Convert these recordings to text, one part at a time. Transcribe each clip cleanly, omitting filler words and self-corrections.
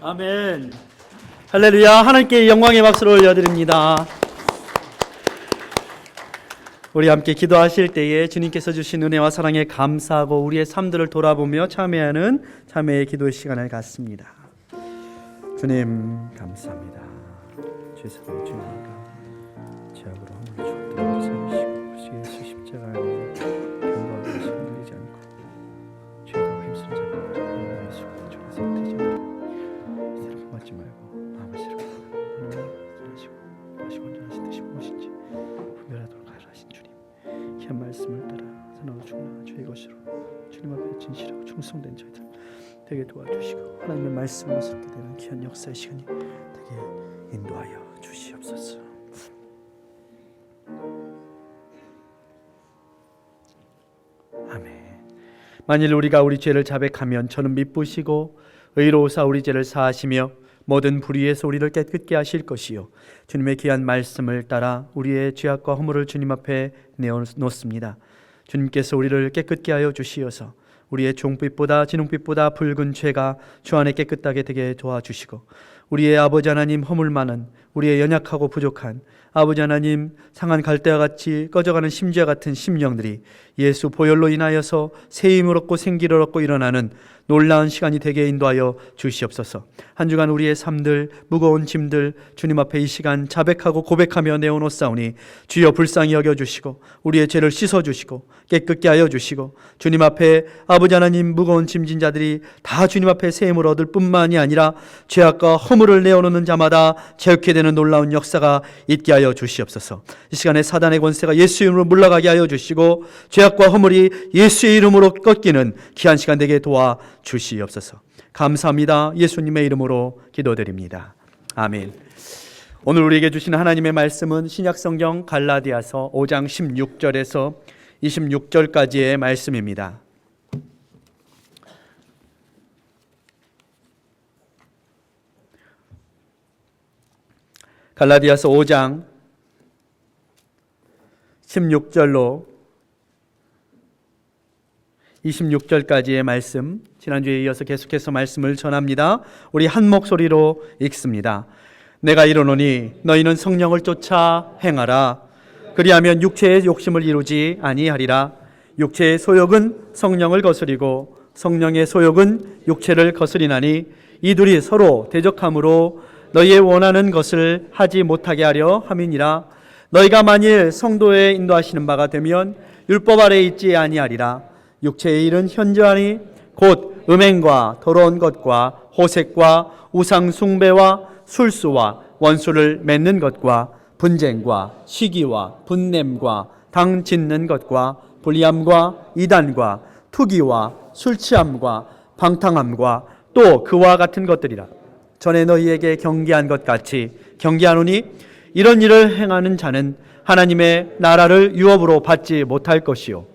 아멘. 할렐루야. 하나님께 영광의 박수를 올려드립니다. 우리 함께 기도하실 때에 주님께서 주신 은혜와 사랑에 감사하고 우리의 삶들을 돌아보며 참회하는 참회의 기도의 시간을 갖습니다. 주님 감사합니다. 죄송합니다. 주님과 죄악으로 허물을 줬던 삶이시고 주 예수 십자가 안에 견고하게 흔들리지 않고 죄악으로 힘쓰는 자를 하나님의 수고와 종에서 흔들리지 않고 이대로 품었지 말고 마음을 새롭게 하시고 다시 온전하신 뜻이 무엇인지 분별하도록 하신 주님, 귀한 말씀을 따라 선하고 충만한 주의 것으로 주님 앞에 진실하고 충성된 저희들 되게 도와주시고 하나님의 말씀을 듣게 되는 귀한 역사의 시간이 되게 인도하여 주시옵소서. 아멘. 만일 우리가 우리 죄를 자백하면 저는 미쁘시고 의로우사 우리 죄를 사하시며 모든 불의에서 우리를 깨끗게 하실 것이요 주님의 귀한 말씀을 따라 우리의 죄악과 허물을 주님 앞에 내어놓습니다. 주님께서 우리를 깨끗게 하여 주시어서 우리의 종빛보다 진홍빛보다 붉은 죄가 주 안에 깨끗하게 되게 도와주시고 우리의 아버지 하나님, 허물 많은 우리의 연약하고 부족한 아버지 하나님, 상한 갈대와 같이 꺼져가는 심지와 같은 심령들이 예수 보혈로 인하여서 새 힘을 얻고 생기를 얻고 일어나는 놀라운 시간이 되게 인도하여 주시옵소서. 한 주간 우리의 삶들, 무거운 짐들 주님 앞에 이 시간 자백하고 고백하며 내어놓사오니 주여 불쌍히 여겨주시고 우리의 죄를 씻어주시고 깨끗게 하여 주시고 주님 앞에 아버지 하나님, 무거운 짐진 자들이 다 주님 앞에 새 힘을 얻을 뿐만이 아니라 죄악과 허물을 내어놓는 자마다 자유케 되는 놀라운 역사가 있게 하여 주시옵소서. 이 시간에 사단의 권세가 예수의 이름으로 물러가게 하여 주시고 죄악과 허물이 예수의 이름으로 꺾이는 귀한 시간 되게 도와 주시옵소서. 감사합니다. 예수님의 이름으로 기도드립니다. 아멘. 오늘 우리에게 주시는 하나님의 말씀은 신약성경 갈라디아서 5장 16절에서 26절까지의 말씀입니다. 갈라디아서 5장 16절로 26절까지의 말씀, 지난주에 이어서 계속해서 말씀을 전합니다. 우리 한 목소리로 읽습니다. 내가 이르노니 너희는 성령을 쫓아 행하라. 그리하면 육체의 욕심을 이루지 아니하리라. 육체의 소욕은 성령을 거스리고 성령의 소욕은 육체를 거스리나니 이둘이 서로 대적함으로 너희의 원하는 것을 하지 못하게 하려 함이니라. 너희가 만일 성도의 인도하시는 바가 되면 율법 아래 있지 아니하리라. 육체의 일은 현저하니 곧 음행과 더러운 것과 호색과 우상 숭배와 술수와 원수를 맺는 것과 분쟁과 시기와 분냄과 당 짓는 것과 불리함과 이단과 투기와 술 취함과 방탕함과 또 그와 같은 것들이라. 전에 너희에게 경계한 것 같이 경계하노니 이런 일을 행하는 자는 하나님의 나라를 유업으로 받지 못할 것이요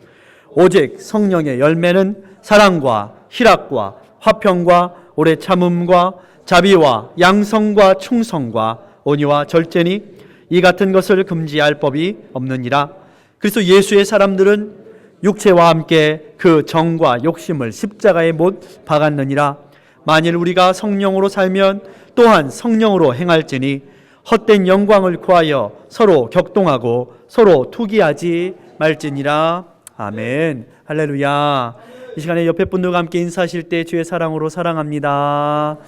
오직 성령의 열매는 사랑과 희락과 화평과 오래 참음과 자비와 양성과 충성과 온유와 절제니 이 같은 것을 금지할 법이 없느니라. 그래서 예수의 사람들은 육체와 함께 그 정과 욕심을 십자가에 못 박았느니라. 만일 우리가 성령으로 살면 또한 성령으로 행할지니 헛된 영광을 구하여 서로 격동하고 서로 투기하지 말지니라. 아멘. 할렐루야. 이 시간에 옆에 분들과 함께 인사하실 때 주의 사랑으로 사랑합니다.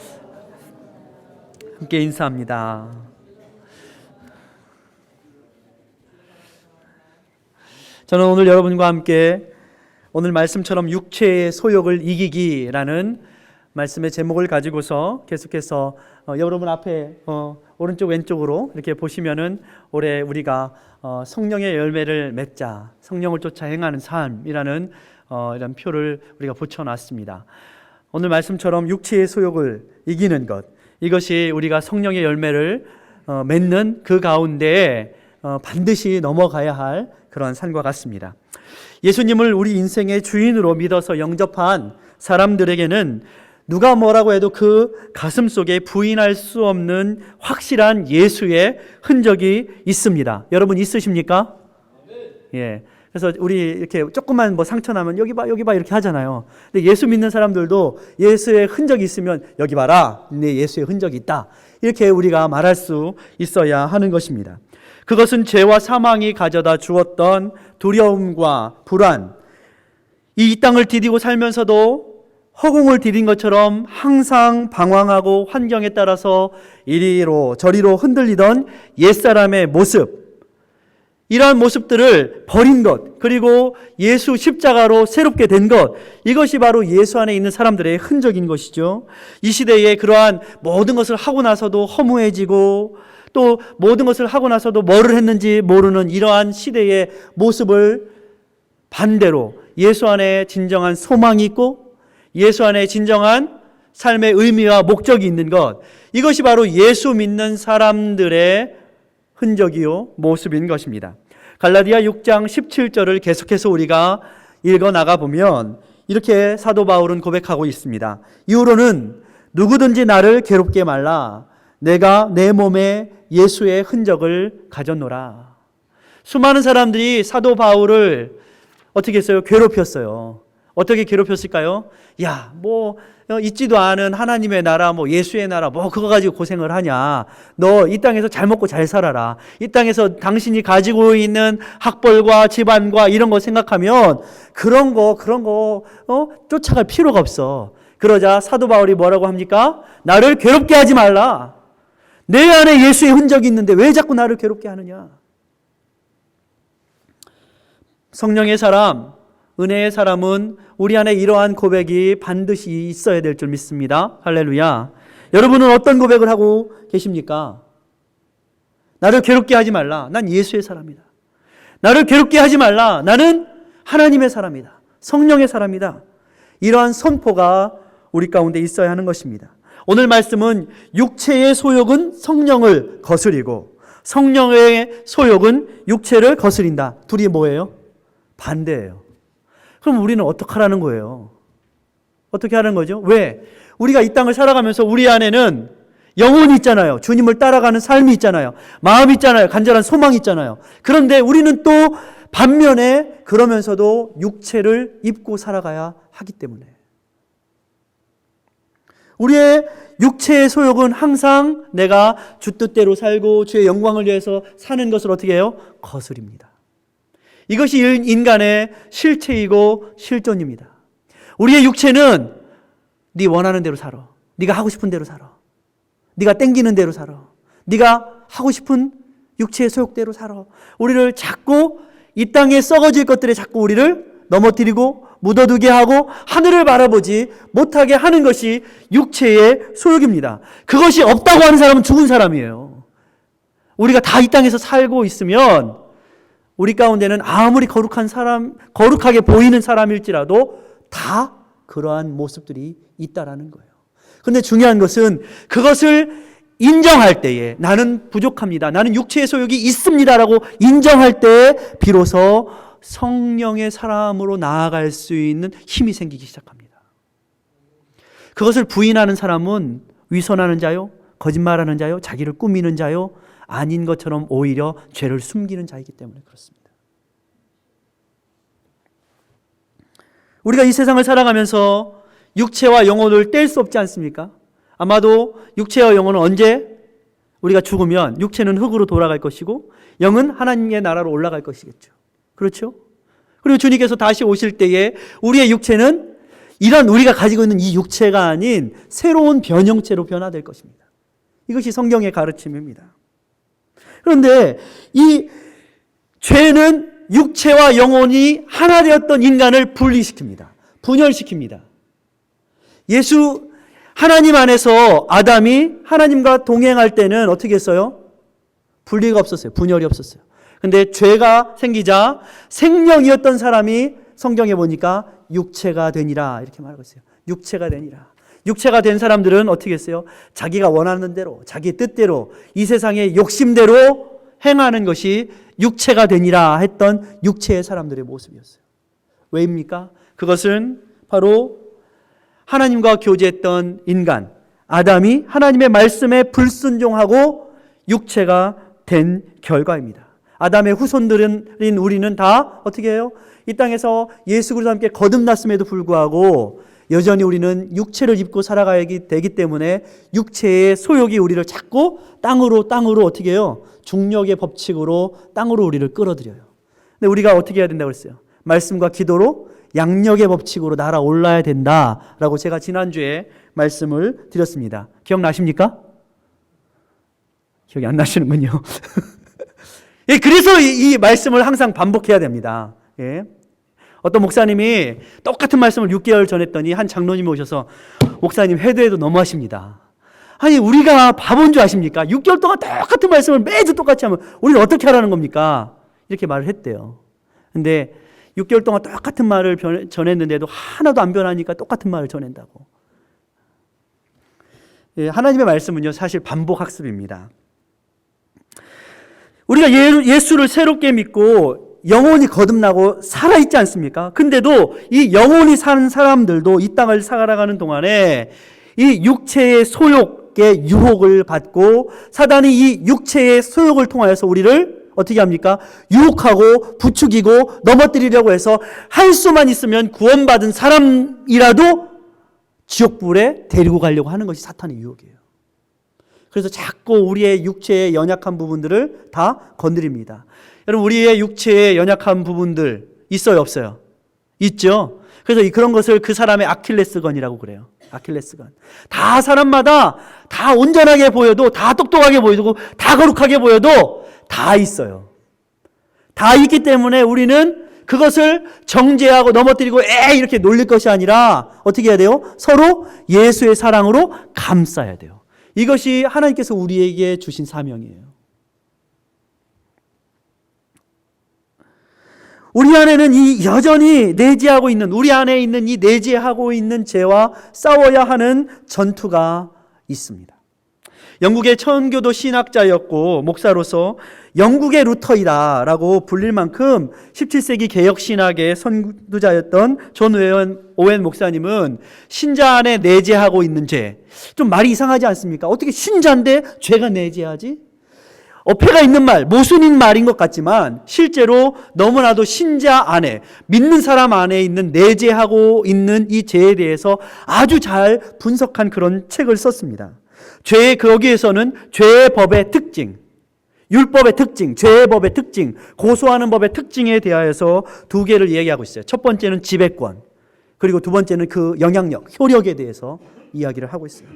함께 인사합니다. 저는 오늘 여러분과 함께 오늘 말씀처럼 육체의 소욕을 이기기라는 말씀의 제목을 가지고서 계속해서 여러분 앞에 오른쪽 왼쪽으로 이렇게 보시면은 올해 우리가 성령의 열매를 맺자, 성령을 쫓아 행하는 삶이라는 이런 표를 우리가 붙여놨습니다. 오늘 말씀처럼 육체의 소욕을 이기는 것, 이것이 우리가 성령의 열매를 맺는 그 가운데 반드시 넘어가야 할 그런 삶과 같습니다. 예수님을 우리 인생의 주인으로 믿어서 영접한 사람들에게는 누가 뭐라고 해도 그 가슴 속에 부인할 수 없는 확실한 예수의 흔적이 있습니다. 여러분 있으십니까? 예. 그래서 우리 이렇게 조금만 뭐 상처 나면 여기 봐 이렇게 하잖아요. 근데 예수 믿는 사람들도 예수의 흔적이 있으면 여기 봐라, 내 예수의 흔적이 있다, 이렇게 우리가 말할 수 있어야 하는 것입니다. 그것은 죄와 사망이 가져다 주었던 두려움과 불안, 이 땅을 디디고 살면서도 허공을 디딘 것처럼 항상 방황하고 환경에 따라서 이리로 저리로 흔들리던 옛사람의 모습, 이러한 모습들을 버린 것, 그리고 예수 십자가로 새롭게 된 것, 이것이 바로 예수 안에 있는 사람들의 흔적인 것이죠. 이 시대에 그러한 모든 것을 하고 나서도 허무해지고 또 모든 것을 하고 나서도 뭐를 했는지 모르는 이러한 시대의 모습을 반대로 예수 안에 진정한 소망이 있고 예수 안에 진정한 삶의 의미와 목적이 있는 것, 이것이 바로 예수 믿는 사람들의 흔적이요 모습인 것입니다. 갈라디아 6장 17절을 계속해서 우리가 읽어 나가 보면 이렇게 사도 바울은 고백하고 있습니다. 이후로는 누구든지 나를 괴롭게 말라. 내가 내 몸에 예수의 흔적을 가졌노라. 수많은 사람들이 사도 바울을 어떻게 했어요? 괴롭혔어요. 어떻게 괴롭혔을까요? 야, 뭐 있지도 않은 하나님의 나라, 뭐 예수의 나라, 뭐 그거 가지고 고생을 하냐. 너 이 땅에서 잘 먹고 잘 살아라. 이 땅에서 당신이 가지고 있는 학벌과 집안과 이런 거 생각하면 그런 거 쫓아갈 필요가 없어. 그러자 사도 바울이 뭐라고 합니까? 나를 괴롭게 하지 말라. 내 안에 예수의 흔적이 있는데 왜 자꾸 나를 괴롭게 하느냐. 성령의 사람, 은혜의 사람은 우리 안에 이러한 고백이 반드시 있어야 될 줄 믿습니다. 할렐루야. 여러분은 어떤 고백을 하고 계십니까? 나를 괴롭게 하지 말라. 난 예수의 사람이다. 나를 괴롭게 하지 말라. 나는 하나님의 사람이다. 성령의 사람이다. 이러한 선포가 우리 가운데 있어야 하는 것입니다. 오늘 말씀은 육체의 소욕은 성령을 거스리고 성령의 소욕은 육체를 거스린다. 둘이 뭐예요? 반대예요. 그럼 우리는 어떻게 하라는 거예요? 어떻게 하는 거죠? 왜? 우리가 이 땅을 살아가면서 우리 안에는 영혼이 있잖아요. 주님을 따라가는 삶이 있잖아요. 마음이 있잖아요. 간절한 소망이 있잖아요. 그런데 우리는 또 반면에 그러면서도 육체를 입고 살아가야 하기 때문에 우리의 육체의 소욕은 항상 내가 주 뜻대로 살고 주의 영광을 위해서 사는 것을 어떻게 해요? 거스립니다. 이것이 인간의 실체이고 실존입니다. 우리의 육체는 네 원하는 대로 살아. 네가 하고 싶은 대로 살아. 네가 땡기는 대로 살아. 네가 하고 싶은 육체의 소욕대로 살아. 우리를 자꾸 이 땅에 썩어질 것들에 자꾸 우리를 넘어뜨리고 묻어두게 하고 하늘을 바라보지 못하게 하는 것이 육체의 소욕입니다. 그것이 없다고 하는 사람은 죽은 사람이에요. 우리가 다 이 땅에서 살고 있으면 우리 가운데는 아무리 거룩하게 보이는 사람일지라도 다 그러한 모습들이 있다라는 거예요. 그런데 중요한 것은 그것을 인정할 때에 나는 부족합니다. 나는 육체의 소욕이 있습니다라고 인정할 때에 비로소 성령의 사람으로 나아갈 수 있는 힘이 생기기 시작합니다. 그것을 부인하는 사람은 위선하는 자요, 거짓말하는 자요, 자기를 꾸미는 자요, 아닌 것처럼 오히려 죄를 숨기는 자이기 때문에 그렇습니다. 우리가 이 세상을 살아가면서 육체와 영혼을 뗄 수 없지 않습니까? 아마도 육체와 영혼은 언제 우리가 죽으면 육체는 흙으로 돌아갈 것이고 영은 하나님의 나라로 올라갈 것이겠죠. 그렇죠? 그리고 주님께서 다시 오실 때에 우리의 육체는 이런 우리가 가지고 있는 이 육체가 아닌 새로운 변형체로 변화될 것입니다. 이것이 성경의 가르침입니다. 그런데 이 죄는 육체와 영혼이 하나 되었던 인간을 분리시킵니다. 분열시킵니다. 하나님 안에서 아담이 하나님과 동행할 때는 어떻게 했어요? 분리가 없었어요. 분열이 없었어요. 근데 죄가 생기자 생명이었던 사람이 성경에 보니까 육체가 되니라 이렇게 말하고 있어요. 육체가 되니라. 육체가 된 사람들은 어떻게 했어요? 자기가 원하는 대로, 자기 뜻대로, 이 세상의 욕심대로 행하는 것이 육체가 되니라 했던 육체의 사람들의 모습이었어요. 왜입니까? 그것은 바로 하나님과 교제했던 인간, 아담이 하나님의 말씀에 불순종하고 육체가 된 결과입니다. 아담의 후손들인 우리는 다 어떻게 해요? 이 땅에서 예수 그리스도와 함께 거듭났음에도 불구하고 여전히 우리는 육체를 입고 살아가야 되기 때문에 육체의 소욕이 우리를 자꾸 땅으로 어떻게 해요? 중력의 법칙으로 땅으로 우리를 끌어들여요. 근데 우리가 어떻게 해야 된다고 그랬어요? 말씀과 기도로 양력의 법칙으로 날아올라야 된다라고 제가 지난주에 말씀을 드렸습니다. 기억나십니까? 기억이 안 나시는군요. 예, 그래서 이 말씀을 항상 반복해야 됩니다. 예. 어떤 목사님이 똑같은 말씀을 6개월 전했더니 한 장로님이 오셔서 목사님 해도 너무하십니다. 아니 우리가 바본 줄 아십니까? 6개월 동안 똑같은 말씀을 매주 똑같이 하면 우리는 어떻게 하라는 겁니까? 이렇게 말을 했대요. 근데 6개월 동안 똑같은 말을 전했는데도 하나도 안 변하니까 똑같은 말을 전한다고. 예, 하나님의 말씀은요 사실 반복 학습입니다. 우리가 예수를 새롭게 믿고 영혼이 거듭나고 살아있지 않습니까? 근데도 이 영혼이 사는 사람들도 이 땅을 살아가는 동안에 이 육체의 소욕의 유혹을 받고 사단이 이 육체의 소욕을 통하여서 우리를 어떻게 합니까? 유혹하고 부추기고 넘어뜨리려고 해서 할 수만 있으면 구원받은 사람이라도 지옥불에 데리고 가려고 하는 것이 사탄의 유혹이에요. 그래서 자꾸 우리의 육체의 연약한 부분들을 다 건드립니다. 여러분 우리의 육체의 연약한 부분들 있어요 없어요? 있죠. 그래서 그런 것을 그 사람의 아킬레스건이라고 그래요. 아킬레스건. 다 사람마다 다 온전하게 보여도 다 똑똑하게 보여도 다 거룩하게 보여도 다 있어요. 다 있기 때문에 우리는 그것을 정죄하고 넘어뜨리고 이렇게 놀릴 것이 아니라 어떻게 해야 돼요? 서로 예수의 사랑으로 감싸야 돼요. 이것이 하나님께서 우리에게 주신 사명이에요. 우리 안에는 이 여전히 내재하고 있는 우리 안에 있는 이 내재하고 있는 죄와 싸워야 하는 전투가 있습니다. 영국의 천교도 신학자였고 목사로서 영국의 루터이다라고 불릴 만큼 17세기 개혁신학의 선두자였던 존 오웬 목사님은 신자 안에 내재하고 있는 죄, 좀 말이 이상하지 않습니까? 어떻게 신자인데 죄가 내재하지? 어폐가 있는 말, 모순인 말인 것 같지만 실제로 너무나도 신자 안에, 믿는 사람 안에 있는 내재하고 있는 이 죄에 대해서 아주 잘 분석한 그런 책을 썼습니다. 거기에서는 죄의 법의 특징, 율법의 특징, 죄의 법의 특징, 고소하는 법의 특징에 대하여서 두 개를 얘기하고 있어요. 첫 번째는 지배권, 그리고 두 번째는 그 영향력, 효력에 대해서 이야기를 하고 있어요.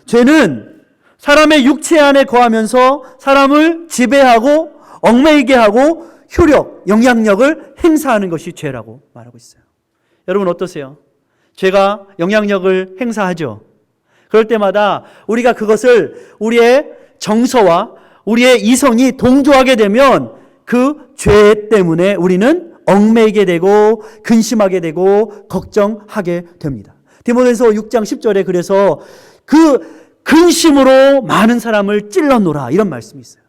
죄는 사람의 육체 안에 거하면서 사람을 지배하고 얽매이게 하고 효력, 영향력을 행사하는 것이 죄라고 말하고 있어요. 여러분 어떠세요? 죄가 영향력을 행사하죠. 그럴 때마다 우리가 그것을 우리의 정서와 우리의 이성이 동조하게 되면 그 죄 때문에 우리는 얽매이게 되고 근심하게 되고 걱정하게 됩니다. 디모데전서 6장 10절에 그래서 그 근심으로 많은 사람을 찔러놓으라 이런 말씀이 있어요.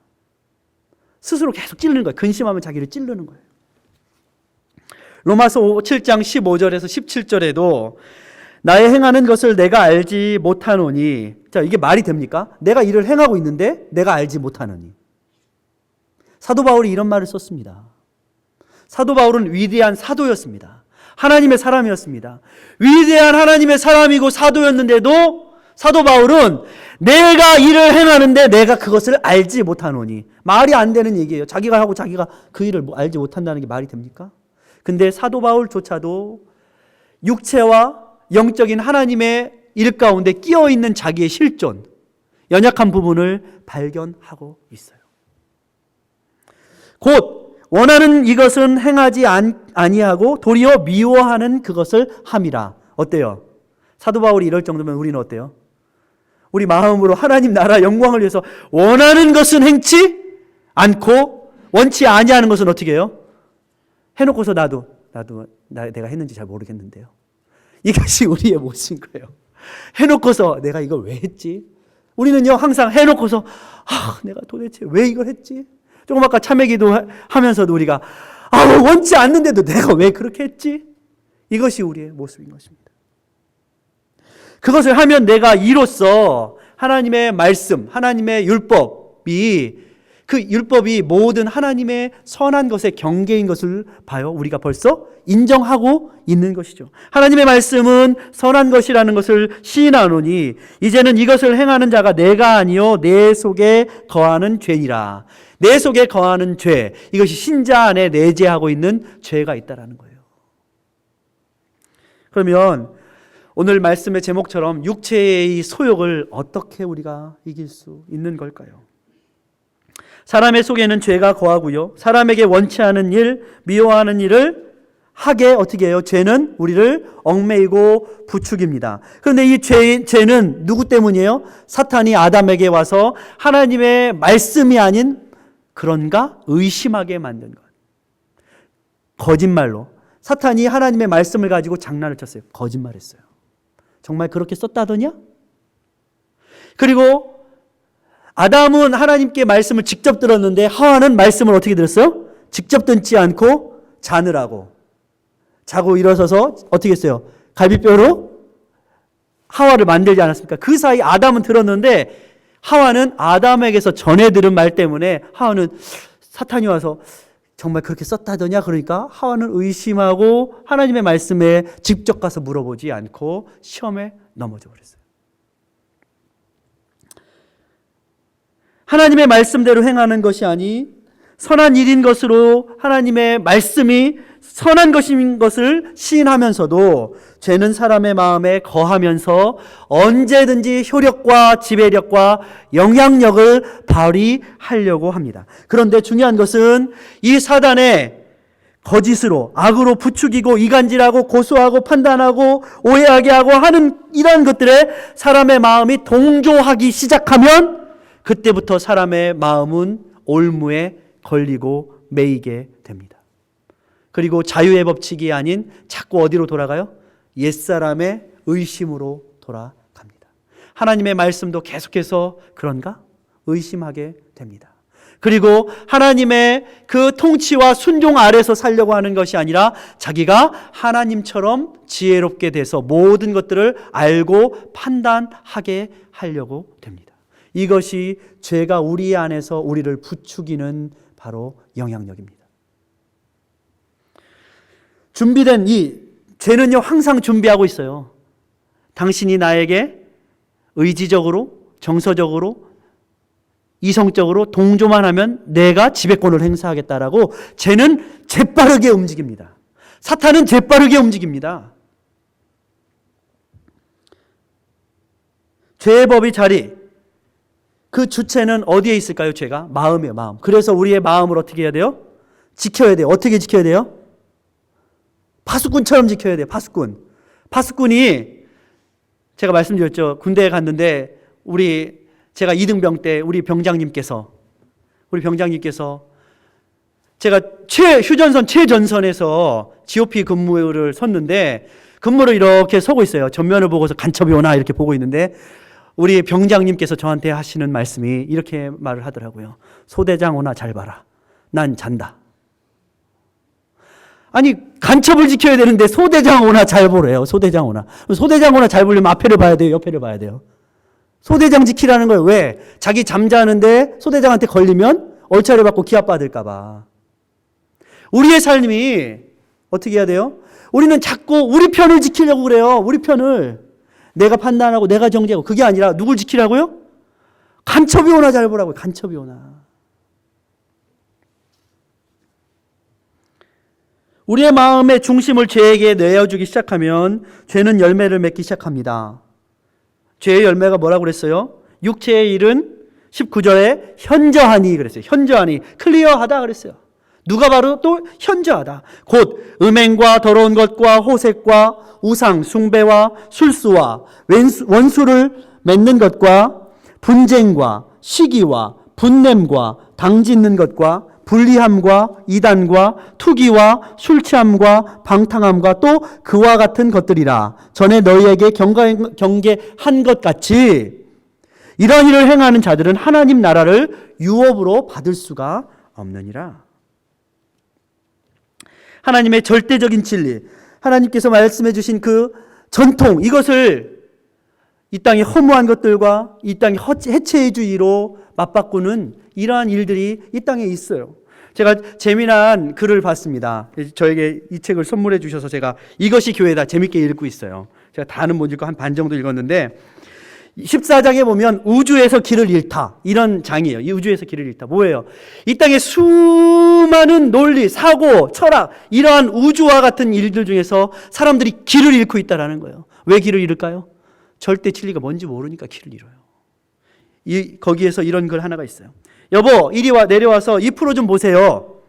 스스로 계속 찔르는 거예요. 근심하면 자기를 찌르는 거예요. 로마서 7장 15절에서 17절에도 나의 행하는 것을 내가 알지 못하노니, 자, 이게 말이 됩니까? 내가 일을 행하고 있는데 내가 알지 못하노니. 사도 바울이 이런 말을 썼습니다. 사도 바울은 위대한 사도였습니다. 하나님의 사람이었습니다. 위대한 하나님의 사람이고 사도였는데도 사도 바울은 내가 일을 행하는데 내가 그것을 알지 못하노니. 말이 안 되는 얘기예요. 자기가 하고 자기가 그 일을 알지 못한다는 게 말이 됩니까? 근데 사도 바울조차도 육체와 영적인 하나님의 일 가운데 끼어 있는 자기의 실존, 연약한 부분을 발견하고 있어요. 곧 원하는 이것은 행하지 아니하고 도리어 미워하는 그것을 함이라. 어때요? 사도 바울이 이럴 정도면 우리는 어때요? 우리 마음으로 하나님 나라 영광을 위해서 원하는 것은 행치 않고 원치 아니하는 것은 어떻게 해요? 해놓고서 나도 내가 했는지 잘 모르겠는데요. 이것이 우리의 모습인 거예요. 해놓고서 내가 이걸 왜 했지? 우리는요 항상 해놓고서 내가 도대체 왜 이걸 했지? 조금 아까 참회기도 하면서도 우리가 원치 않는데도 내가 왜 그렇게 했지? 이것이 우리의 모습인 것입니다. 그것을 하면 내가 이로써 하나님의 말씀, 하나님의 율법이 그 율법이 모든 하나님의 선한 것의 경계인 것을 봐요. 우리가 벌써 인정하고 있는 것이죠. 하나님의 말씀은 선한 것이라는 것을 시인하노니 이제는 이것을 행하는 자가 내가 아니요 내 속에 거하는 죄니라. 내 속에 거하는 죄, 이것이 신자 안에 내재하고 있는 죄가 있다라는 거예요. 그러면 오늘 말씀의 제목처럼 육체의 소욕을 어떻게 우리가 이길 수 있는 걸까요? 사람의 속에는 죄가 거하고요. 사람에게 원치 않은 일, 미워하는 일을 하게 어떻게 해요? 죄는 우리를 얽매이고 부추깁니다. 그런데 이 죄는 누구 때문이에요? 사탄이 아담에게 와서 하나님의 말씀이 아닌 그런가? 의심하게 만든 것. 거짓말로. 사탄이 하나님의 말씀을 가지고 장난을 쳤어요. 거짓말했어요. 정말 그렇게 썼다더냐? 그리고 아담은 하나님께 말씀을 직접 들었는데 하와는 말씀을 어떻게 들었어요? 직접 듣지 않고 자느라고. 자고 일어서서 어떻게 했어요? 갈비뼈로 하와를 만들지 않았습니까? 그 사이 아담은 들었는데 하와는 아담에게서 전해 들은 말 때문에 하와는 사탄이 와서 정말 그렇게 썼다더냐? 그러니까 하와는 의심하고 하나님의 말씀에 직접 가서 물어보지 않고 시험에 넘어져 버렸어요. 하나님의 말씀대로 행하는 것이 아니 선한 일인 것으로 하나님의 말씀이 선한 것인 것을 시인하면서도 죄는 사람의 마음에 거하면서 언제든지 효력과 지배력과 영향력을 발휘하려고 합니다. 그런데 중요한 것은 이 사단의 거짓으로 악으로 부추기고 이간질하고 고소하고 판단하고 오해하게 하고 하는 이러한 것들에 사람의 마음이 동조하기 시작하면 그때부터 사람의 마음은 올무에 걸리고 매이게 됩니다. 그리고 자유의 법칙이 아닌 자꾸 어디로 돌아가요? 옛사람의 의심으로 돌아갑니다. 하나님의 말씀도 계속해서 그런가? 의심하게 됩니다. 그리고 하나님의 그 통치와 순종 아래서 살려고 하는 것이 아니라 자기가 하나님처럼 지혜롭게 돼서 모든 것들을 알고 판단하게 하려고 됩니다. 이것이 죄가 우리 안에서 우리를 부추기는 바로 영향력입니다. 준비된 이 죄는요 항상 준비하고 있어요. 당신이 나에게 의지적으로, 정서적으로, 이성적으로 동조만 하면 내가 지배권을 행사하겠다라고 죄는 재빠르게 움직입니다. 사탄은 재빠르게 움직입니다. 죄의 법의 자리, 그 주체는 어디에 있을까요? 죄가? 마음이에요, 마음. 그래서 우리의 마음을 어떻게 해야 돼요? 지켜야 돼요. 어떻게 지켜야 돼요? 파수꾼처럼 지켜야 돼요. 파수꾼. 파수꾼이 제가 말씀드렸죠. 군대에 갔는데 제가 2등병 때 우리 병장님께서 제가 휴전선 최전선에서 GOP 근무를 섰는데 근무를 이렇게 서고 있어요. 전면을 보고서 간첩이 오나 이렇게 보고 있는데 우리 병장님께서 저한테 하시는 말씀이 이렇게 말을 하더라고요. 소대장 오나 잘 봐라. 난 잔다. 아니 간첩을 지켜야 되는데 소대장 오나 잘 보래요. 소대장 오나. 소대장 오나 잘 보려면 앞에를 봐야 돼요. 옆에를 봐야 돼요. 소대장 지키라는 거예요. 왜? 자기 잠자는데 소대장한테 걸리면 얼차려 받고 기합 받을까 봐. 우리의 삶이 어떻게 해야 돼요? 우리는 자꾸 우리 편을 지키려고 그래요. 우리 편을. 내가 판단하고 내가 정죄하고. 그게 아니라 누굴 지키라고요? 간첩이 오나 잘 보라고요. 간첩이 오나. 우리의 마음의 중심을 죄에게 내어주기 시작하면 죄는 열매를 맺기 시작합니다. 죄의 열매가 뭐라고 그랬어요? 육체의 일은 19절에 현저하니 그랬어요. 현저하니 클리어하다 그랬어요. 누가 바로 또 현저하다. 곧 음행과 더러운 것과 호색과 우상 숭배와 술수와 원수를 맺는 것과 분쟁과 시기와 분냄과 당짓는 것과 불리함과 이단과 투기와 술취함과 방탕함과 또 그와 같은 것들이라. 전에 너희에게 경계한 것 같이 이런 일을 행하는 자들은 하나님 나라를 유업으로 받을 수가 없느니라. 하나님의 절대적인 진리, 하나님께서 말씀해 주신 그 전통, 이것을 이 땅의 허무한 것들과 이 땅의 해체주의로 맞바꾸는 이러한 일들이 이 땅에 있어요. 제가 재미난 글을 봤습니다. 저에게 이 책을 선물해 주셔서 제가 이것이 교회다 재밌게 읽고 있어요. 제가 다는 못 읽고 한 반 정도 읽었는데 14장에 보면 우주에서 길을 잃다 이런 장이에요. 이 우주에서 길을 잃다 뭐예요? 이 땅의 수많은 논리, 사고, 철학 이러한 우주와 같은 일들 중에서 사람들이 길을 잃고 있다는 거예요. 왜 길을 잃을까요? 절대 진리가 뭔지 모르니까 길을 잃어요. 거기에서 이런 글 하나가 있어요. 여보 이리 내려와서 이 프로 좀 보세요.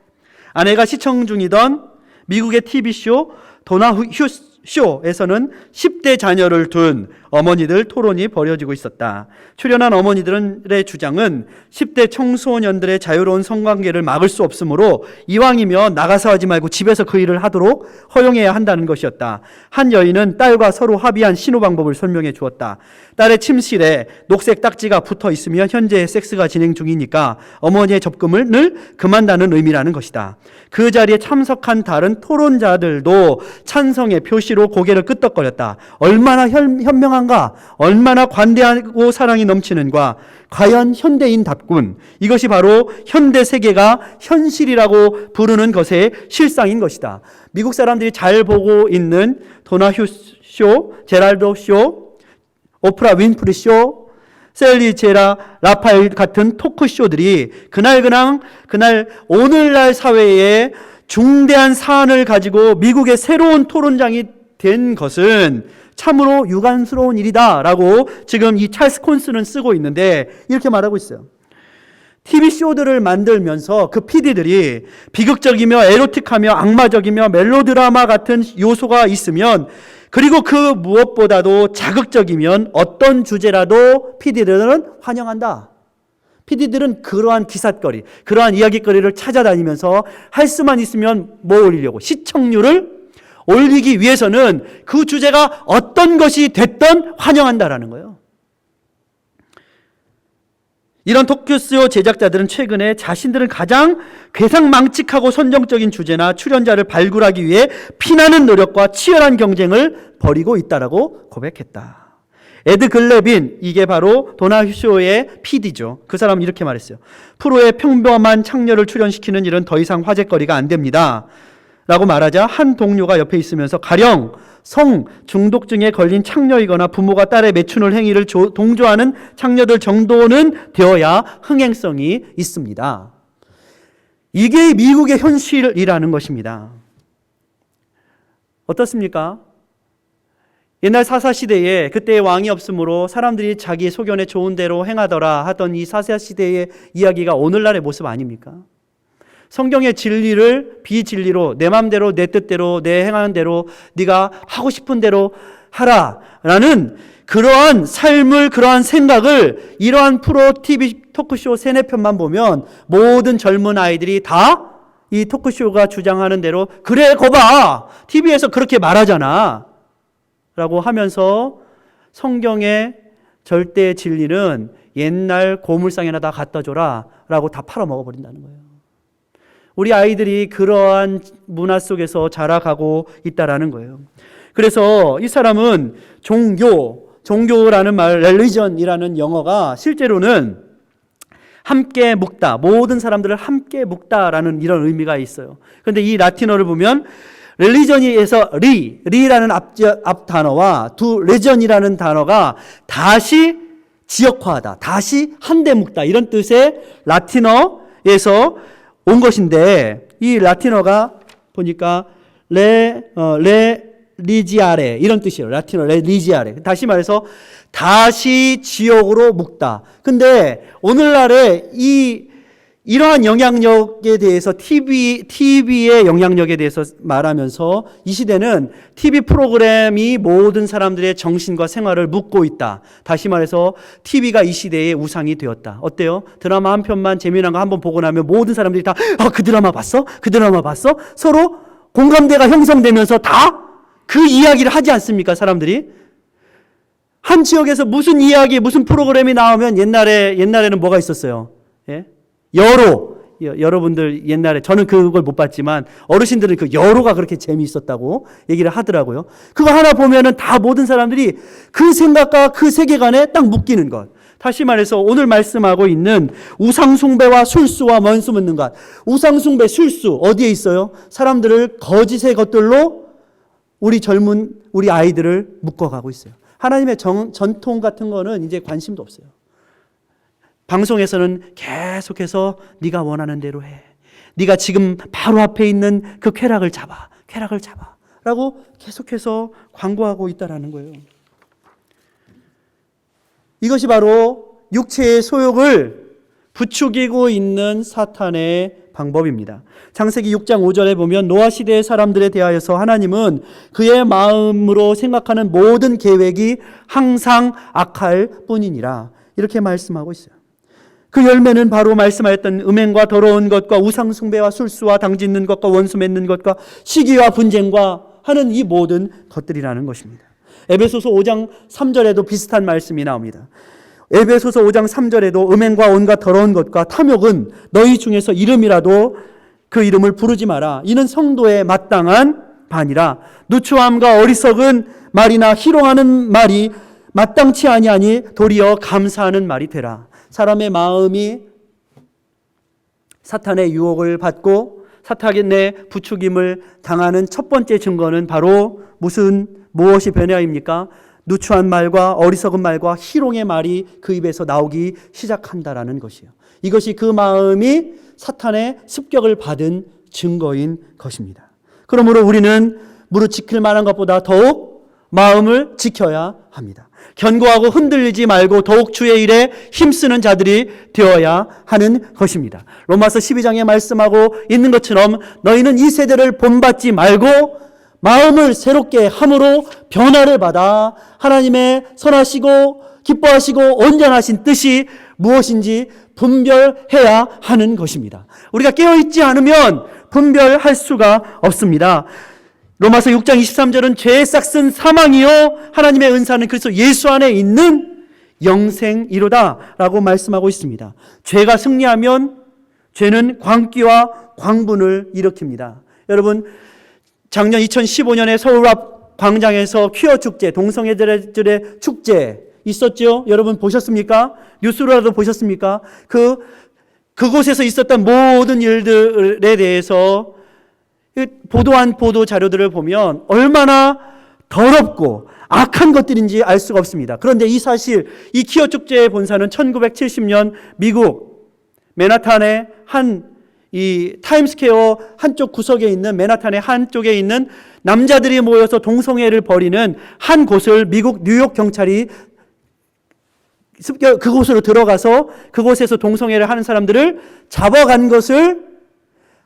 아내가 시청 중이던 미국의 TV쇼 도나휴 쇼에서는 10대 자녀를 둔 어머니들 토론이 벌어지고 있었다. 출연한 어머니들의 주장은 10대 청소년들의 자유로운 성관계를 막을 수 없으므로 이왕이면 나가서 하지 말고 집에서 그 일을 하도록 허용해야 한다는 것이었다. 한 여인은 딸과 서로 합의한 신호 방법을 설명해 주었다. 딸의 침실에 녹색 딱지가 붙어 있으면 현재 섹스가 진행 중이니까 어머니의 접근을 금한다는 의미라는 것이다. 그 자리에 참석한 다른 토론자들도 찬성의 표시로 고개를 끄덕거렸다. 얼마나 현명한가, 얼마나 관대하고 사랑이 넘치는가. 과연 현대인답군. 이것이 바로 현대 세계가 현실이라고 부르는 것의 실상인 것이다. 미국 사람들이 잘 보고 있는 도나휴 쇼, 제랄도 쇼, 오프라 윈프리 쇼, 셀리 제라 라파엘 같은 토크쇼들이 그날 오늘날 사회에 중대한 사안을 가지고 미국의 새로운 토론장이 된 것은 참으로 유감스러운 일이다라고 지금 이 찰스 콘스는 쓰고 있는데 이렇게 말하고 있어요. TV쇼들을 만들면서 그 PD들이 비극적이며 에로틱하며 악마적이며 멜로드라마 같은 요소가 있으면 그리고 그 무엇보다도 자극적이면 어떤 주제라도 PD들은 환영한다. PD들은 그러한 기삿거리, 그러한 이야기거리를 찾아다니면서 할 수만 있으면 뭐 올리려고? 시청률을 올리기 위해서는 그 주제가 어떤 것이 됐든 환영한다라는 거예요. 이런 토크쇼 제작자들은 최근에 자신들은 가장 괴상망측하고 선정적인 주제나 출연자를 발굴하기 위해 피나는 노력과 치열한 경쟁을 벌이고 있다라고 고백했다. 에드 글래빈, 이게 바로 도나휴쇼의 PD죠. 그 사람은 이렇게 말했어요. 프로의 평범한 창녀를 출연시키는 일은 더 이상 화제거리가 안 됩니다. 라고 말하자 한 동료가 옆에 있으면서 가령 성 중독증에 걸린 창녀이거나 부모가 딸의 매춘을 행위를 동조하는 창녀들 정도는 되어야 흥행성이 있습니다. 이게 미국의 현실이라는 것입니다. 어떻습니까? 옛날 사사시대에 그때의 왕이 없으므로 사람들이 자기 소견에 좋은 대로 행하더라 하던 이 사사시대의 이야기가 오늘날의 모습 아닙니까? 성경의 진리를 비진리로 내 마음대로 내 뜻대로 내 행하는 대로 네가 하고 싶은 대로 하라라는 그러한 삶을, 그러한 생각을 이러한 프로 TV 토크쇼 3-4편만 보면 모든 젊은 아이들이 다 이 토크쇼가 주장하는 대로 그래 거봐 TV에서 그렇게 말하잖아 라고 하면서 성경의 절대 진리는 옛날 고물상에나 다 갖다 줘라 라고 다 팔아먹어버린다는 거예요. 우리 아이들이 그러한 문화 속에서 자라가고 있다라는 거예요. 그래서 이 사람은 종교라는 말, religion이라는 영어가 실제로는 함께 묵다, 모든 사람들을 함께 묵다라는 이런 의미가 있어요. 그런데 이 라틴어를 보면 religion에서 리라는 앞 단어와 religion이라는 단어가 다시 지역화하다, 다시 한데 묵다 이런 뜻의 라틴어에서 온 것인데 이 라틴어가 보니까 리지아레 이런 뜻이에요. 라틴어 리지아레. 다시 말해서 다시 지옥으로 묵다. 근데 오늘날의 이러한 영향력에 대해서 TV의 영향력에 대해서 말하면서 이 시대는 TV 프로그램이 모든 사람들의 정신과 생활을 묶고 있다. 다시 말해서 TV가 이 시대의 우상이 되었다. 어때요? 드라마 한 편만 재미난 거 한번 보고 나면 모든 사람들이 다 그 드라마 봤어? 그 드라마 봤어? 서로 공감대가 형성되면서 다 그 이야기를 하지 않습니까? 사람들이 한 지역에서 무슨 이야기, 무슨 프로그램이 나오면 옛날에는 뭐가 있었어요? 예? 여러분들 옛날에 저는 그걸 못 봤지만 어르신들은 그 여로가 그렇게 재미있었다고 얘기를 하더라고요. 그거 하나 보면은 다 모든 사람들이 그 생각과 그 세계관에 딱 묶이는 것. 다시 말해서 오늘 말씀하고 있는 우상숭배와 술수와 원수 묻는 것. 우상숭배, 술수 어디에 있어요? 사람들을 거짓의 것들로 우리 아이들을 묶어가고 있어요. 하나님의 전통 같은 거는 이제 관심도 없어요. 방송에서는 계속해서 네가 원하는 대로 해. 네가 지금 바로 앞에 있는 그 쾌락을 잡아 라고 계속해서 광고하고 있다라는 거예요. 이것이 바로 육체의 소욕을 부추기고 있는 사탄의 방법입니다. 창세기 6장 5절에 보면 노아 시대의 사람들에 대하여서 하나님은 그의 마음으로 생각하는 모든 계획이 항상 악할 뿐이니라 이렇게 말씀하고 있어요. 그 열매는 바로 말씀하였던 음행과 더러운 것과 우상숭배와 술수와 당짓는 것과 원수 맺는 것과 시기와 분쟁과 하는 이 모든 것들이라는 것입니다. 에베소서 5장 3절에도 비슷한 말씀이 나옵니다. 에베소서 5장 3절에도 음행과 온갖 더러운 것과 탐욕은 너희 중에서 이름이라도 그 이름을 부르지 마라. 이는 성도의 마땅한 반이라. 누추함과 어리석은 말이나 희롱하는 말이 마땅치 아니하니 도리어 감사하는 말이 되라. 사람의 마음이 사탄의 유혹을 받고 사탄의 부추김을 당하는 첫 번째 증거는 바로 무엇이 변화입니까? 누추한 말과 어리석은 말과 희롱의 말이 그 입에서 나오기 시작한다라는 것이에요. 이것이 그 마음이 사탄의 습격을 받은 증거인 것입니다. 그러므로 우리는 무릇 지킬 만한 것보다 더욱 마음을 지켜야 합니다. 견고하고 흔들리지 말고 더욱 주의 일에 힘쓰는 자들이 되어야 하는 것입니다. 로마서 12장에 말씀하고 있는 것처럼 너희는 이 세대를 본받지 말고 마음을 새롭게 함으로 변화를 받아 하나님의 선하시고 기뻐하시고 온전하신 뜻이 무엇인지 분별해야 하는 것입니다. 우리가 깨어있지 않으면 분별할 수가 없습니다. 로마서 6장 23절은 죄의 싹은 사망이요 하나님의 은사는 그리스도 예수 안에 있는 영생이로다 라고 말씀하고 있습니다. 죄가 승리하면 죄는 광기와 광분을 일으킵니다. 여러분 작년 2015년에 서울 앞 광장에서 퀴어 축제, 동성애들의 축제 있었죠? 여러분 보셨습니까? 뉴스로라도 보셨습니까? 그곳에서 있었던 모든 일들에 대해서 보도한 보도 자료들을 보면 얼마나 더럽고 악한 것들인지 알 수가 없습니다. 그런데 이 사실, 이 퀴어 축제의 본사는 1970년 미국 맨하탄의 한 이 타임스퀘어 한쪽 구석에 있는 맨하탄의 한쪽에 있는 남자들이 모여서 동성애를 벌이는 한 곳을 미국 뉴욕 경찰이 그곳으로 들어가서 그곳에서 동성애를 하는 사람들을 잡아간 것을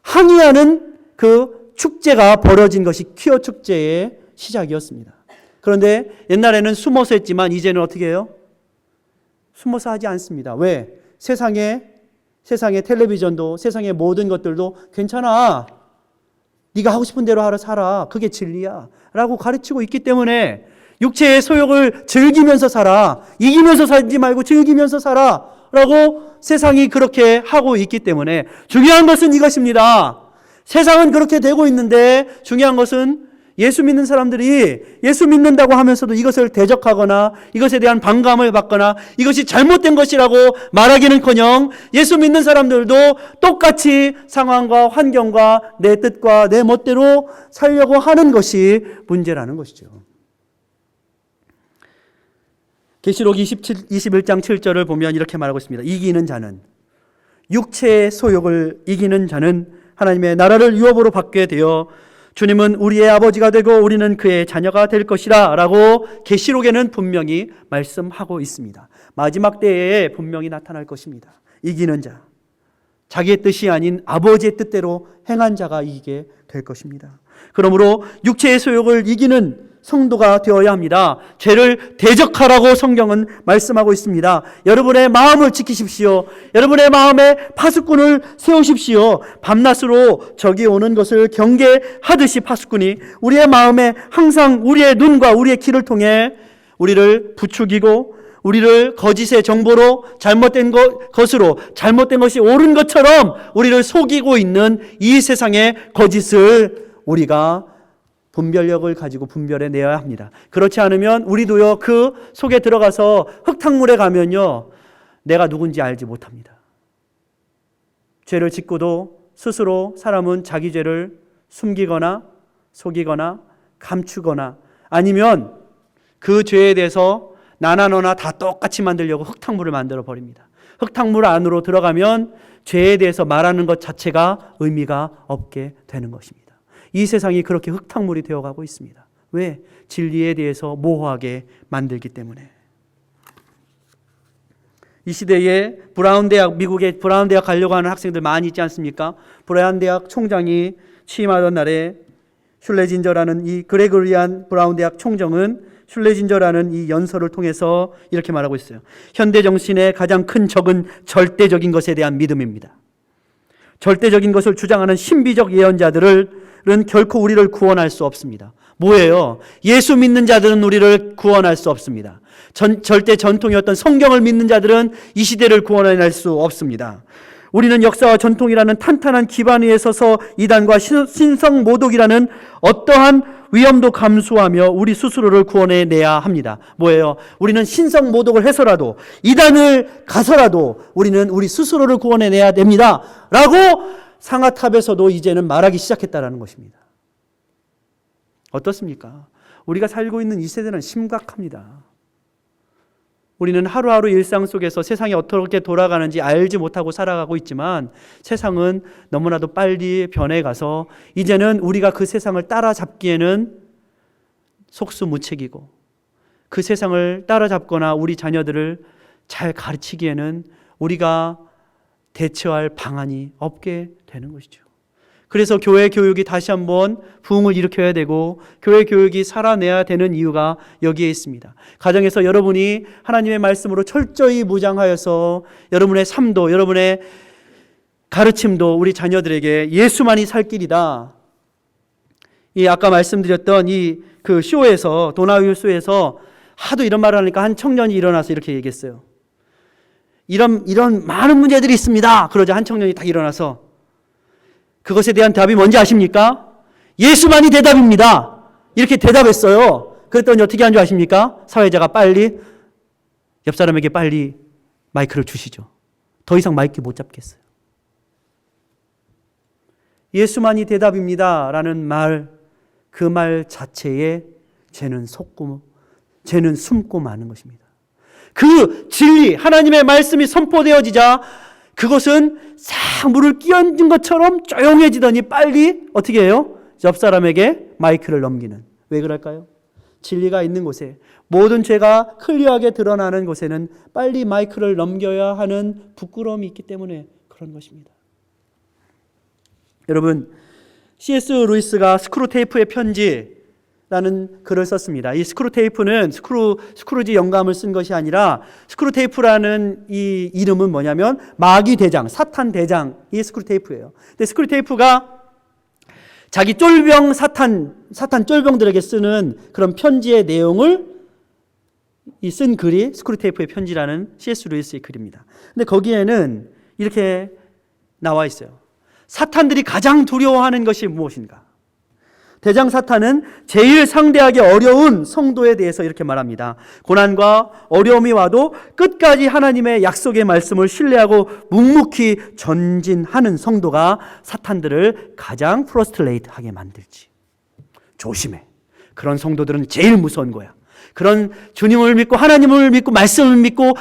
항의하는 그 축제가 벌어진 것이 퀴어 축제의 시작이었습니다. 그런데 옛날에는 숨어서 했지만 이제는 어떻게 해요? 숨어서 하지 않습니다. 왜? 세상의 텔레비전도 세상의 모든 것들도 괜찮아. 네가 하고 싶은 대로 하라 살아. 그게 진리야. 라고 가르치고 있기 때문에 육체의 소욕을 즐기면서 살아. 이기면서 살지 말고 즐기면서 살아. 라고 세상이 그렇게 하고 있기 때문에 중요한 것은 이것입니다. 세상은 그렇게 되고 있는데 중요한 것은 예수 믿는 사람들이 예수 믿는다고 하면서도 이것을 대적하거나 이것에 대한 반감을 받거나 이것이 잘못된 것이라고 말하기는커녕 예수 믿는 사람들도 똑같이 상황과 환경과 내 뜻과 내 멋대로 살려고 하는 것이 문제라는 것이죠. 계시록 21장 7절을 보면 이렇게 말하고 있습니다. 이기는 자는, 육체의 소욕을 이기는 자는 하나님의 나라를 유업으로 받게 되어 주님은 우리의 아버지가 되고 우리는 그의 자녀가 될 것이라 라고 계시록에는 분명히 말씀하고 있습니다. 마지막 때에 분명히 나타날 것입니다. 이기는 자, 자기의 뜻이 아닌 아버지의 뜻대로 행한 자가 이기게 될 것입니다. 그러므로 육체의 소욕을 이기는 성도가 되어야 합니다. 죄를 대적하라고 성경은 말씀하고 있습니다. 여러분의 마음을 지키십시오. 여러분의 마음에 파수꾼을 세우십시오. 밤낮으로 적이 오는 것을 경계하듯이 파수꾼이 우리의 마음에 항상 우리의 눈과 우리의 귀를 통해 우리를 부추기고 우리를 거짓의 정보로 잘못된 것으로 잘못된 것이 옳은 것처럼 우리를 속이고 있는 이 세상의 거짓을 우리가 분별력을 가지고 분별해내야 합니다. 그렇지 않으면 우리도요 그 속에 들어가서 흙탕물에 가면요 내가 누군지 알지 못합니다. 죄를 짓고도 스스로 사람은 자기 죄를 숨기거나 속이거나 감추거나 아니면 그 죄에 대해서 나나 너나 다 똑같이 만들려고 흙탕물을 만들어 버립니다. 흙탕물 안으로 들어가면 죄에 대해서 말하는 것 자체가 의미가 없게 되는 것입니다. 이 세상이 그렇게 흙탕물이 되어가고 있습니다. 왜? 진리에 대해서 모호하게 만들기 때문에. 이 시대에 미국의 브라운 대학 가려고 하는 학생들 많이 있지 않습니까? 브라운 대학 총장이 취임하던 날에 슐레진저라는 이 그레고리안 브라운 대학 총정은 슐레진저라는 이 연설을 통해서 이렇게 말하고 있어요. 현대 정신의 가장 큰 적은 절대적인 것에 대한 믿음입니다. 절대적인 것을 주장하는 신비적 예언자들은 결코 우리를 구원할 수 없습니다. 뭐예요? 예수 믿는 자들은 우리를 구원할 수 없습니다. 절대 전통이었던 성경을 믿는 자들은 이 시대를 구원해낼 수 없습니다. 우리는 역사와 전통이라는 탄탄한 기반 위에 서서 이단과 신성 모독이라는 어떠한 위험도 감수하며 우리 스스로를 구원해내야 합니다. 뭐예요? 우리는 신성 모독을 해서라도 이단을 가서라도 우리는 우리 스스로를 구원해내야 됩니다. 라고 상하탑에서도 이제는 말하기 시작했다는 것입니다. 어떻습니까? 우리가 살고 있는 이 세대는 심각합니다. 우리는 하루하루 일상 속에서 세상이 어떻게 돌아가는지 알지 못하고 살아가고 있지만 세상은 너무나도 빨리 변해가서 이제는 우리가 그 세상을 따라잡기에는 속수무책이고 그 세상을 따라잡거나 우리 자녀들을 잘 가르치기에는 우리가 대처할 방안이 없게 되는 것이죠. 그래서 교회 교육이 다시 한번 부흥을 일으켜야 되고 교회 교육이 살아내야 되는 이유가 여기에 있습니다. 가정에서 여러분이 하나님의 말씀으로 철저히 무장하여서 여러분의 삶도 여러분의 가르침도 우리 자녀들에게 예수만이 살 길이다. 이 아까 말씀드렸던 이 그 쇼에서 도나휴 쇼에서 하도 이런 말을 하니까 한 청년이 일어나서 이렇게 얘기했어요. 이런 많은 문제들이 있습니다. 그러자 한 청년이 딱 일어나서 그것에 대한 답이 뭔지 아십니까? 예수만이 대답입니다. 이렇게 대답했어요. 그랬더니 어떻게 한 줄 아십니까? 사회자가 빨리 옆 사람에게 빨리 마이크를 주시죠. 더 이상 마이크 못 잡겠어요. 예수만이 대답입니다. 라는 말, 그 말 자체에 죄는 숨고 마는 것입니다. 그 진리, 하나님의 말씀이 선포되어지자 그것은 싹 물을 끼얹은 것처럼 조용해지더니 빨리 어떻게 해요? 옆 사람에게 마이크를 넘기는. 왜 그럴까요? 진리가 있는 곳에, 모든 죄가 클리어하게 드러나는 곳에는 빨리 마이크를 넘겨야 하는 부끄러움이 있기 때문에 그런 것입니다. 여러분, C.S. 루이스가 스크루테이프의 편지라는 글을 썼습니다. 이 스크루테이프는 스크루지 영감을 쓴 것이 아니라, 스크루테이프라는 이 이름은 뭐냐면 마귀 대장, 사탄 대장이 스크루테이프예요. 근데 스크루테이프가 자기 쫄병 사탄 쫄병들에게 쓰는 그런 편지의 내용을 쓴 글이 스크루테이프의 편지라는 C.S. 루이스의 글입니다. 근데 거기에는 이렇게 나와 있어요. 사탄들이 가장 두려워하는 것이 무엇인가? 대장 사탄은 제일 상대하기 어려운 성도에 대해서 이렇게 말합니다. 고난과 어려움이 와도 끝까지 하나님의 약속의 말씀을 신뢰하고 묵묵히 전진하는 성도가 사탄들을 가장 프러스트레이트하게 만들지. 조심해. 그런 성도들은 제일 무서운 거야. 그런 주님을 믿고 하나님을 믿고 말씀을 믿고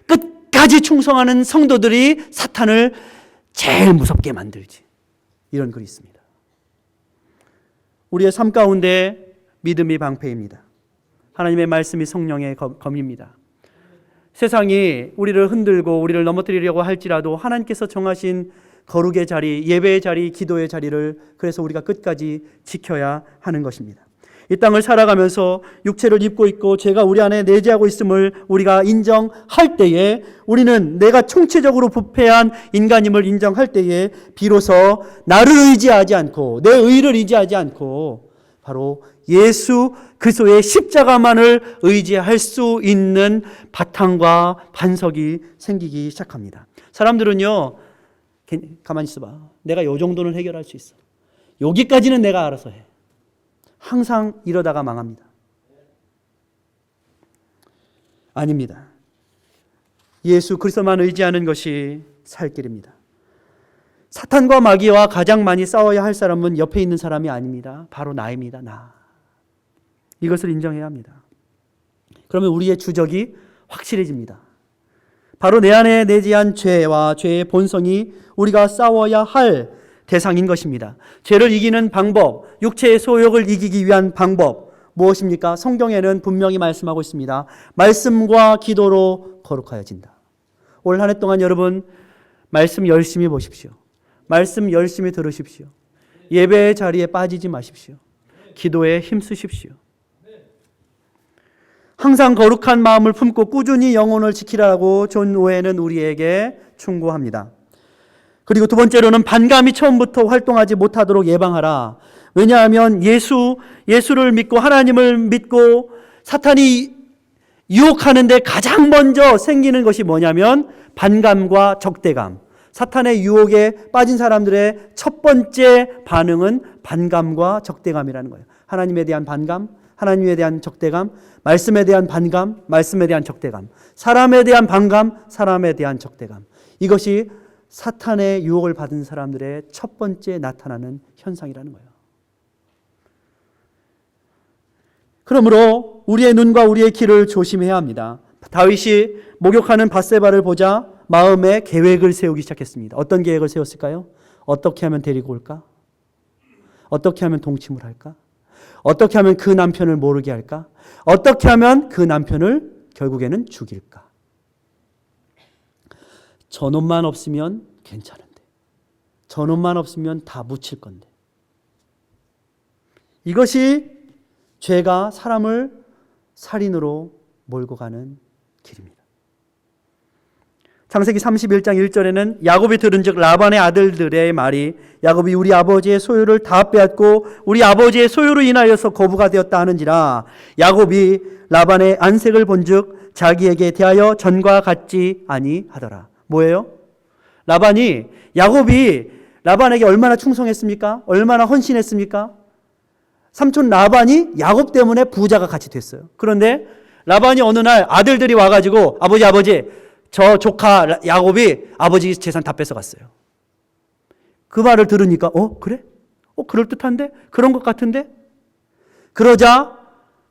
끝까지 충성하는 성도들이 사탄을 제일 무섭게 만들지. 이런 글이 있습니다. 우리의 삶 가운데 믿음이 방패입니다. 하나님의 말씀이 성령의 검입니다. 세상이 우리를 흔들고 우리를 넘어뜨리려고 할지라도 하나님께서 정하신 거룩의 자리, 예배의 자리, 기도의 자리를 그래서 우리가 끝까지 지켜야 하는 것입니다. 이 땅을 살아가면서 육체를 입고 있고 죄가 우리 안에 내재하고 있음을 우리가 인정할 때에, 우리는 내가 총체적으로 부패한 인간임을 인정할 때에 비로소 나를 의지하지 않고 내 의를 의지하지 않고 바로 예수 그리스도의 십자가만을 의지할 수 있는 바탕과 반석이 생기기 시작합니다. 사람들은요, 가만히 있어봐. 내가 요 정도는 해결할 수 있어. 여기까지는 내가 알아서 해. 항상 이러다가 망합니다. 아닙니다. 예수 그리스도만 의지하는 것이 살 길입니다. 사탄과 마귀와 가장 많이 싸워야 할 사람은 옆에 있는 사람이 아닙니다. 바로 나입니다. 나. 이것을 인정해야 합니다. 그러면 우리의 주적이 확실해집니다. 바로 내 안에 내재한 죄와 죄의 본성이 우리가 싸워야 할 대상인 것입니다. 죄를 이기는 방법, 육체의 소욕을 이기기 위한 방법 무엇입니까? 성경에는 분명히 말씀하고 있습니다. 말씀과 기도로 거룩하여진다. 올 한 해 동안 여러분 말씀 열심히 보십시오. 말씀 열심히 들으십시오. 예배의 자리에 빠지지 마십시오. 기도에 힘쓰십시오. 항상 거룩한 마음을 품고 꾸준히 영혼을 지키라고 존 오웬은 우리에게 충고합니다. 그리고 두 번째로는 반감이 처음부터 활동하지 못하도록 예방하라. 왜냐하면 예수를 믿고 하나님을 믿고 사탄이 유혹하는데 가장 먼저 생기는 것이 뭐냐면 반감과 적대감. 사탄의 유혹에 빠진 사람들의 첫 번째 반응은 반감과 적대감이라는 거예요. 하나님에 대한 반감, 하나님에 대한 적대감, 말씀에 대한 반감, 말씀에 대한 적대감, 사람에 대한 반감, 사람에 대한 적대감. 이것이 사탄의 유혹을 받은 사람들의 첫 번째 나타나는 현상이라는 거예요. 그러므로 우리의 눈과 우리의 귀를 조심해야 합니다. 다윗이 목욕하는 밧세바를 보자 마음에 계획을 세우기 시작했습니다. 어떤 계획을 세웠을까요? 어떻게 하면 데리고 올까? 어떻게 하면 동침을 할까? 어떻게 하면 그 남편을 모르게 할까? 어떻게 하면 그 남편을 결국에는 죽일까? 저놈만 없으면 괜찮은데, 저놈만 없으면 다 묻힐 건데. 이것이 죄가 사람을 살인으로 몰고 가는 길입니다. 창세기 31장 1절에는 야곱이 들은즉 라반의 아들들의 말이 야곱이 우리 아버지의 소유를 다 빼앗고 우리 아버지의 소유로 인하여서 거부가 되었다 하는지라. 야곱이 라반의 안색을 본즉 자기에게 대하여 전과 같지 아니하더라. 뭐예요? 야곱이 라반에게 얼마나 충성했습니까? 얼마나 헌신했습니까? 삼촌 라반이 야곱 때문에 부자가 같이 됐어요. 그런데 라반이 어느 날 아들들이 와가지고 아버지 저 조카 야곱이 아버지 재산 다 뺏어갔어요. 그 말을 들으니까 그래? 그럴듯한데? 그런 것 같은데? 그러자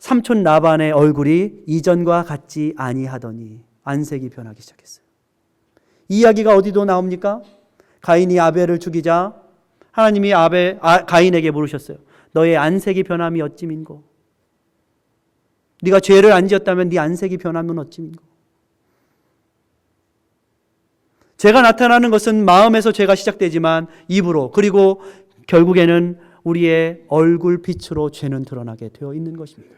삼촌 라반의 얼굴이 이전과 같지 아니하더니 안색이 변하기 시작했어요. 이 이야기가 어디도 나옵니까? 가인이 아벨을 죽이자 하나님이 가인에게 물으셨어요. 너의 안색이 변함이 어찌민고? 네가 죄를 안 지었다면 네 안색이 변하면 어찌민고? 죄가 나타나는 것은 마음에서 죄가 시작되지만 입으로, 그리고 결국에는 우리의 얼굴 빛으로 죄는 드러나게 되어 있는 것입니다.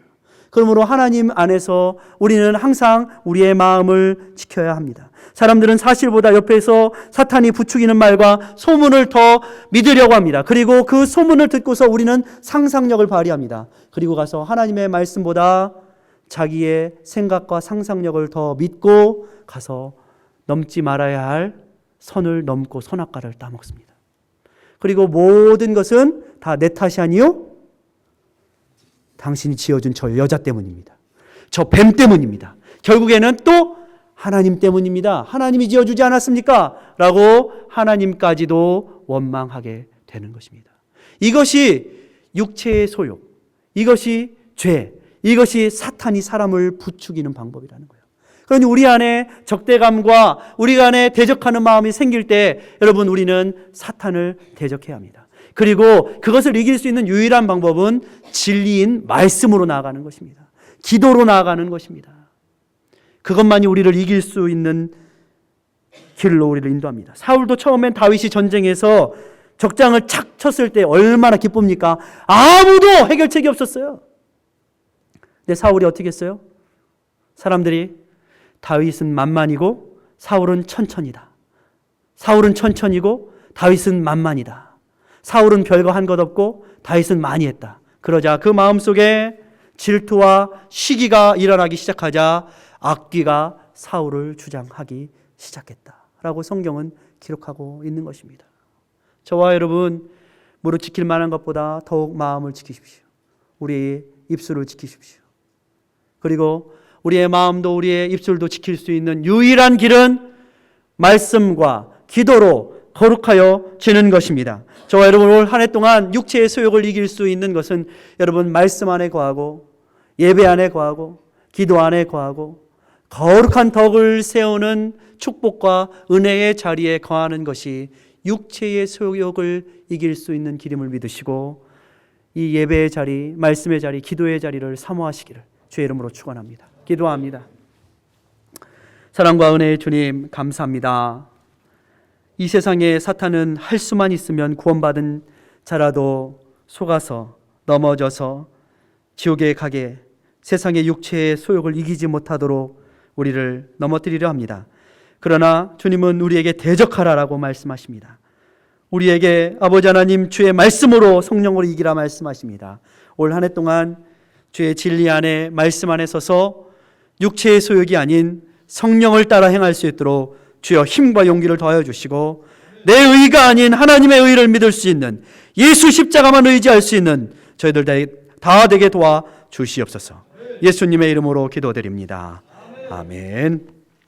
그러므로 하나님 안에서 우리는 항상 우리의 마음을 지켜야 합니다. 사람들은 사실보다 옆에서 사탄이 부추기는 말과 소문을 더 믿으려고 합니다. 그리고 그 소문을 듣고서 우리는 상상력을 발휘합니다. 그리고 가서 하나님의 말씀보다 자기의 생각과 상상력을 더 믿고 가서 넘지 말아야 할 선을 넘고 선악과를 따먹습니다. 그리고 모든 것은 다 내 탓이 아니요, 당신이 지어준 저 여자 때문입니다. 저 뱀 때문입니다. 결국에는 또 하나님 때문입니다. 하나님이 지어주지 않았습니까? 라고 하나님까지도 원망하게 되는 것입니다. 이것이 육체의 소욕, 이것이 죄, 이것이 사탄이 사람을 부추기는 방법이라는 거예요. 그러니 우리 안에 적대감과 우리 안에 대적하는 마음이 생길 때 여러분, 우리는 사탄을 대적해야 합니다. 그리고 그것을 이길 수 있는 유일한 방법은 진리인 말씀으로 나아가는 것입니다. 기도로 나아가는 것입니다. 그것만이 우리를 이길 수 있는 길로 우리를 인도합니다. 사울도 처음엔 다윗이 전쟁에서 적장을 착 쳤을 때 얼마나 기쁩니까? 아무도 해결책이 없었어요. 근데 사울이 어떻게 했어요? 사람들이 다윗은 만만이고 사울은 천천이다. 사울은 천천이고 다윗은 만만이다. 사울은 별거 한 것 없고 다윗은 많이 했다. 그러자 그 마음속에 질투와 시기가 일어나기 시작하자 악귀가 사울을 주장하기 시작했다라고 성경은 기록하고 있는 것입니다. 저와 여러분, 무릇 지킬 만한 것보다 더욱 마음을 지키십시오. 우리의 입술을 지키십시오. 그리고 우리의 마음도 우리의 입술도 지킬 수 있는 유일한 길은 말씀과 기도로 거룩하여 지는 것입니다. 저와 여러분, 올 한 해 동안 육체의 소욕을 이길 수 있는 것은 여러분, 말씀 안에 거하고 예배 안에 거하고 기도 안에 거하고 거룩한 덕을 세우는 축복과 은혜의 자리에 거하는 것이 육체의 소욕을 이길 수 있는 길임을 믿으시고 이 예배의 자리, 말씀의 자리, 기도의 자리를 사모하시기를 주의 이름으로 축원합니다. 기도합니다. 사랑과 은혜의 주님, 감사합니다. 이 세상에 사탄은 할 수만 있으면 구원받은 자라도 속아서 넘어져서 지옥에 가게, 세상의 육체의 소욕을 이기지 못하도록 우리를 넘어뜨리려 합니다. 그러나 주님은 우리에게 대적하라라고 말씀하십니다. 우리에게 아버지 하나님 주의 말씀으로 성령으로 이기라 말씀하십니다. 올 한 해 동안 주의 진리 안에, 말씀 안에 서서 육체의 소욕이 아닌 성령을 따라 행할 수 있도록 주여 힘과 용기를 더하여 주시고, 내 의가 아닌 하나님의 의를 믿을 수 있는, 예수 십자가만 의지할 수 있는 저희들 다 되게 도와 주시옵소서. 예수님의 이름으로 기도드립니다. 아멘.